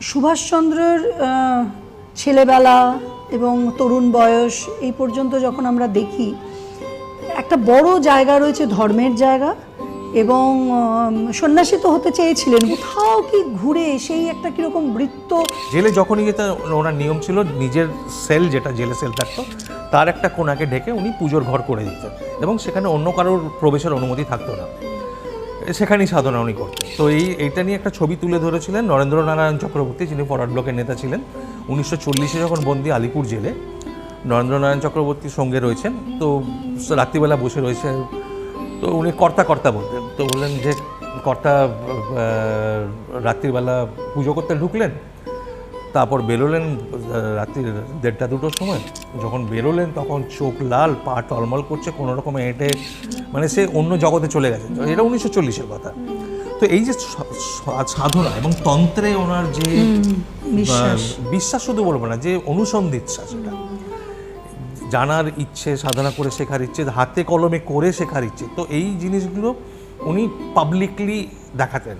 সুভাষচন্দ্রের ছেলেবেলা এবং তরুণ বয়স এই পর্যন্ত যখন আমরা দেখি, একটা বড় জায়গা রয়েছে ধর্মের জায়গা, এবং সন্ন্যাসী তো হতে চেয়েছিলেন, কোথাও কি ঘুরে সেই একটা কীরকম বৃত্ত। জেলে যখনই যেতে ওনার নিয়ম ছিল নিজের সেল, যেটা জেলে সেল থাকতো তার একটা কোণাকে ঢেকে উনি পুজোর ঘর করে দিতেন, এবং সেখানে অন্য কারোর প্রবেশের অনুমতি থাকতো না, সেখানেই সাধনা উনি করতেন। তো এইটা নিয়ে একটা ছবি তুলে ধরেছিলেন নরেন্দ্রনারায়ণ চক্রবর্তী, যিনি ফরওয়ার্ড ব্লকের নেতা ছিলেন। 1940-এ যখন বন্দী আলিপুর জেলে, নরেন্দ্রনারায়ণ চক্রবর্তীর সঙ্গে রয়েছেন, তো রাত্রিবেলা বসে রয়েছে, তো উনি কর্তা বলতেন, তো বললেন যে কর্তা রাত্রিবেলা পুজো করতে ঢুকলেন, তারপর বেরোলেন রাত্রির 1:30-2টোর সময়। যখন বেরোলেন তখন চোখ লাল, পা টলমল করছে, কোনো রকমে হেঁটে মানে সে অন্য জগতে চলে গেছেন। এটা 1940-এর কথা। তো এই যে সাধনা এবং তন্ত্রে ওনার যে বিশ্বাস, শুধু বলবো না, যে অনুসন্ধিৎসা, সেটা জানার ইচ্ছে, সাধনা করে শেখার ইচ্ছে, হাতে কলমে করে শেখার ইচ্ছে, তো এই জিনিসগুলো উনি পাবলিকলি দেখাতেন।